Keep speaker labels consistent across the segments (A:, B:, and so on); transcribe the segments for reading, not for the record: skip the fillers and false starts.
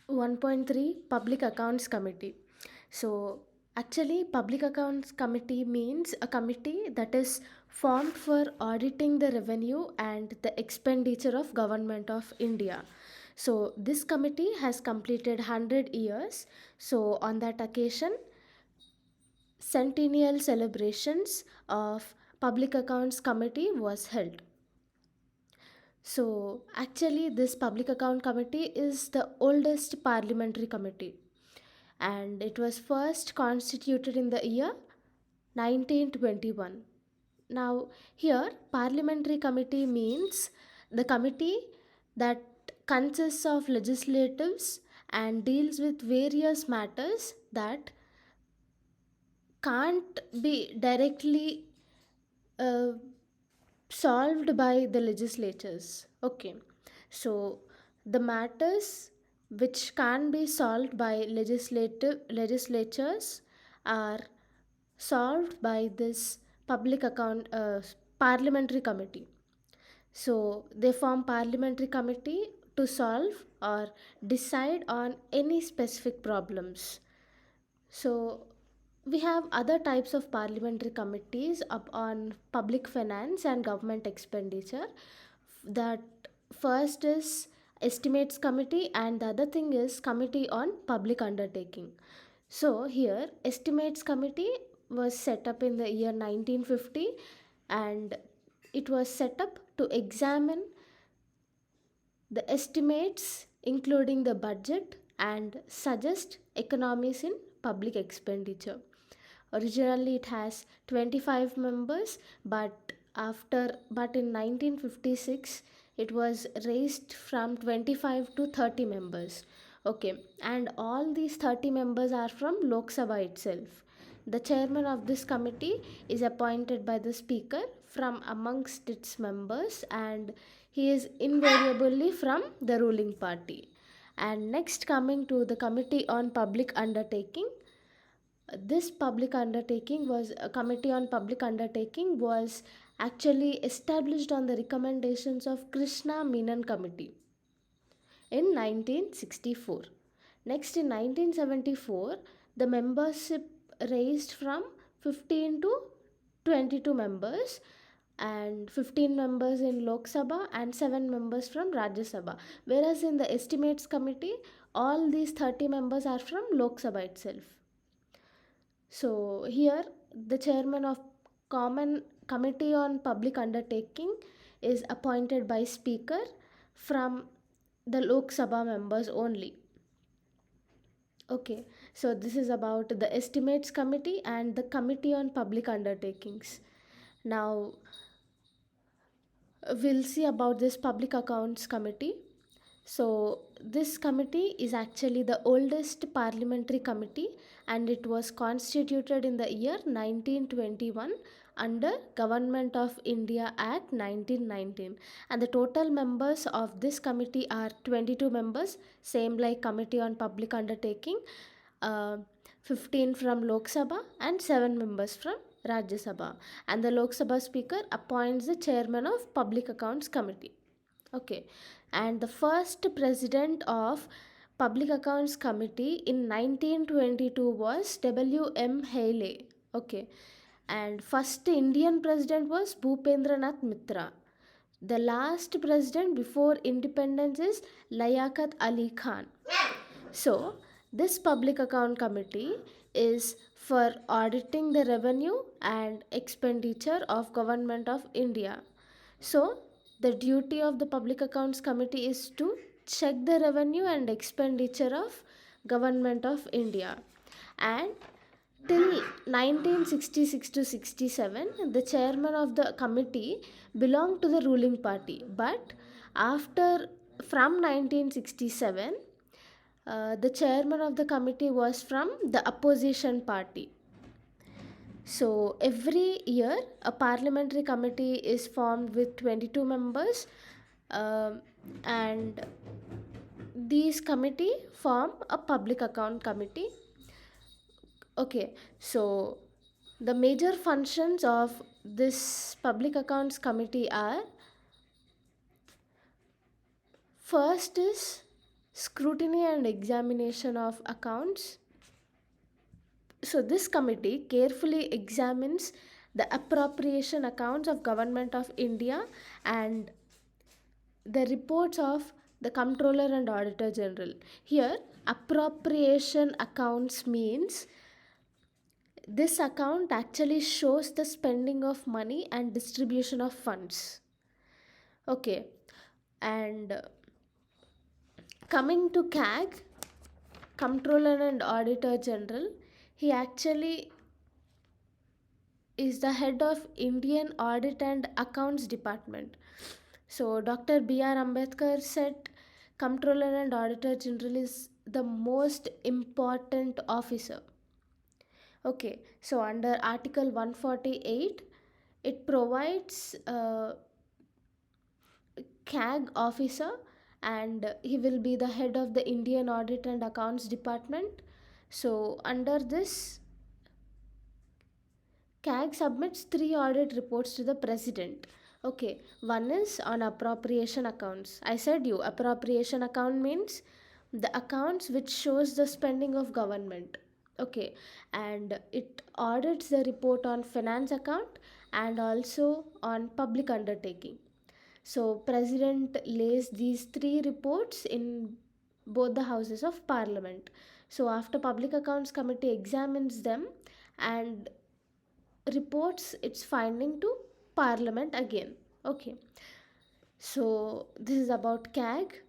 A: 1.3 Public Accounts Committee. So, actually, Public Accounts Committee means a committee that is formed for auditing the revenue and the expenditure of Government of India. So, this committee has completed 100 years. So, on that occasion, centennial celebrations of Public Accounts Committee was held. So, actually, this Public Account Committee is the oldest parliamentary committee, and it was first constituted in the year 1921. Now, here, Parliamentary Committee means the committee that consists of legislatives and deals with various matters that can't be directly uh, solved by the legislatures. Okay, so the matters which can be solved by legislative legislatures are solved by this public account parliamentary committee. So they form parliamentary committee to solve or decide on any specific problems. So we have other types of parliamentary committees up on public finance and government expenditure. That first is estimates committee, and the other thing is committee on public undertaking. So here estimates committee was set up in the year 1950, and it was set up to examine the estimates including the budget and suggest economies in public expenditure. Originally it has 25 members, but in 1956 it was raised from 25 to 30 members. Okay, and all these 30 members are from Lok Sabha itself. The chairman of this committee is appointed by the speaker from amongst its members, and he is invariably from the ruling party. And next, coming to the Committee on Public Undertaking, this public undertaking was a committee on public undertaking was actually established on the recommendations of Krishna Menon Committee in 1964. Next, in 1974, the membership raised from 15 to 22 members, and 15 members in Lok Sabha and 7 members from Rajya Sabha. Whereas in the estimates committee, all these 30 members are from Lok Sabha itself. So here the chairman of Common Committee on Public Undertaking is appointed by speaker from the Lok Sabha members only. Okay, so this is about the estimates committee and the committee on public undertakings. Now we'll see about this public accounts committee. So, this committee is actually the oldest parliamentary committee, and it was constituted in the year 1921 under Government of India Act 1919. And the total members of this committee are 22 members, same like Committee on Public Undertaking, uh, 15 from Lok Sabha and 7 members from Rajya Sabha. And the Lok Sabha Speaker appoints the chairman of Public Accounts Committee. Okay, and the first president of Public Accounts Committee in 1922 was W.M. Haley. Okay, and first Indian president was Bhupendranath Mitra. The last president before independence is Liaquat Ali Khan. So, this Public Account Committee is for auditing the revenue and expenditure of Government of India. So, the duty of the Public Accounts Committee is to check the revenue and expenditure of Government of India. And till 1966 to 67, the chairman of the committee belonged to the ruling party. But after from 1967, the chairman of the committee was from the opposition party. So every year, a parliamentary committee is formed with 22 members, um, and these committee form a public account committee. Okay, so the major functions of this public accounts committee are: first is Scrutiny and examination of accounts. So this committee carefully examines the appropriation accounts of government of India and the reports of the comptroller and auditor general. Here appropriation accounts means this account actually shows the spending of money and distribution of funds. Okay, and coming to CAG, comptroller and auditor general, he actually is the head of Indian Audit and Accounts Department. So Dr. B.R. Ambedkar said Comptroller and Auditor General is the most important officer. Okay, so under Article 148, it provides CAG officer, and he will be the head of the Indian Audit and Accounts Department. So under this, CAG submits three audit reports to the president. Okay, one is on appropriation accounts. I said you appropriation account means the accounts which shows the spending of government. Okay, and it audits the report on finance account and also on public undertaking. So president lays these three reports in both the houses of parliament. So after public accounts committee examines them and reports its finding to parliament again. Okay, so this is about CAG.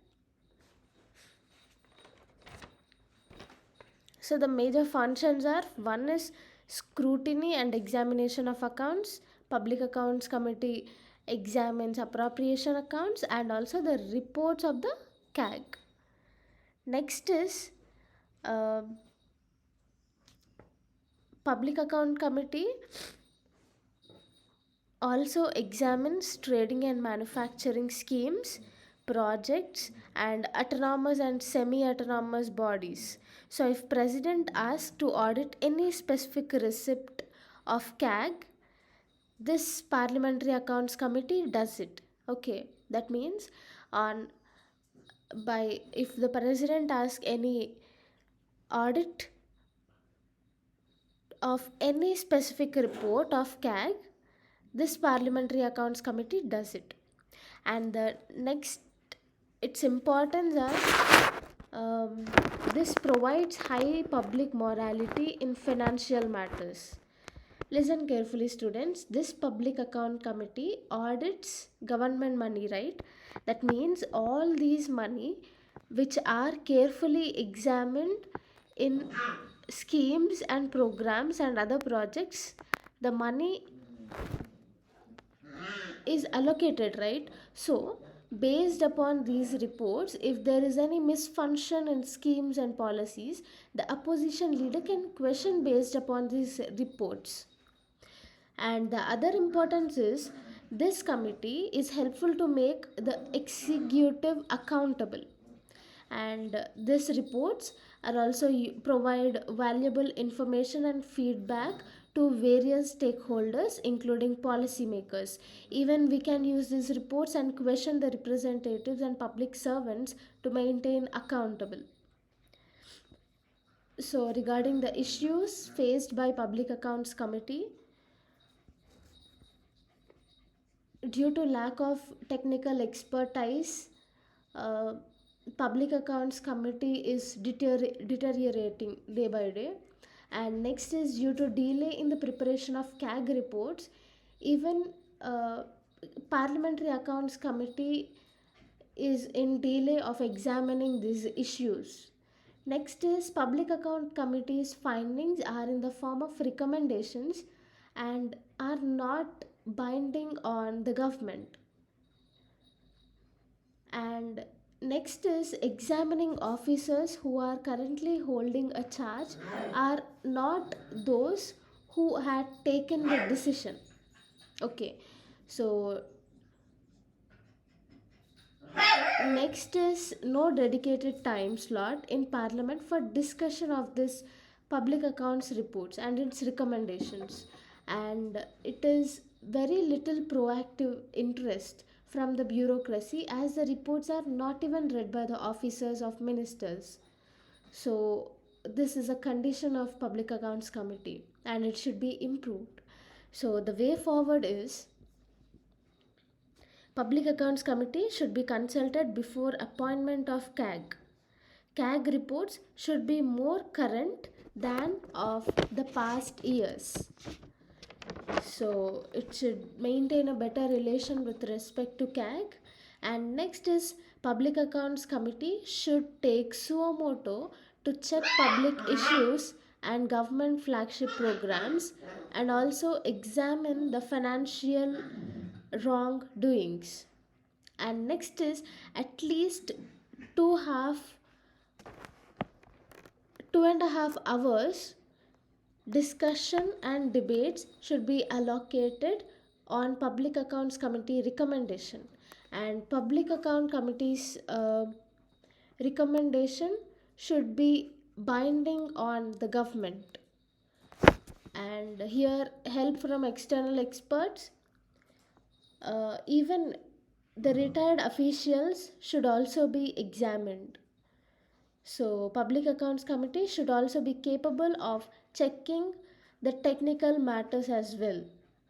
A: So the major functions are: one is scrutiny and examination of accounts. Public accounts committee examines appropriation accounts and also the reports of the CAG. Next is uh, public account committee also examines trading and manufacturing schemes, projects, and autonomous and semi-autonomous bodies. So if president asks to audit any specific receipt of CAG, this parliamentary accounts committee does it. Okay, that means on by if the president asks any audit of any specific report of CAG, this parliamentary accounts committee does it. And the next, its importance are this provides high public morality in financial matters. Listen carefully, students. This public account committee audits government money, right? That means all these money which are carefully examined in schemes and programs and other projects, the money is allocated, right? So based upon these reports, if there is any misfunction in schemes and policies, the opposition leader can question based upon these reports. And the other importance is this committee is helpful to make the executive accountable. And these reports are also provide valuable information and feedback to various stakeholders including policymakers. Even we can use these reports and question the representatives and public servants to maintain accountable. So regarding the issues faced by public accounts committee, due to lack of technical expertise, uh, public accounts committee is deteriorating day by day. And next is due to delay in the preparation of CAG reports. Even uh, parliamentary accounts committee is in delay of examining these issues. Next is public account committee's findings are in the form of recommendations and are not binding on the government. And next is examining officers who are currently holding a charge are not those who had taken the decision. Okay, so next is no dedicated time slot in parliament for discussion of this public accounts reports and its recommendations. And it is very little proactive interest from the bureaucracy, as the reports are not even read by the officers of ministers. So this is a condition of public accounts committee and it should be improved. So the way forward is public accounts committee should be consulted before appointment of CAG. CAG reports should be more current than of the past years. So it should maintain a better relation with respect to CAG. And next is public accounts committee should take suo moto to check public issues and government flagship programs and also examine the financial wrongdoings. And next is at least two half 2.5 hours discussion and debates should be allocated on public accounts committee recommendation, and public account committee's recommendation should be binding on the government. And here help from external experts, even the retired officials should also be examined. So, Public Accounts Committee should also be capable of checking the technical matters as well.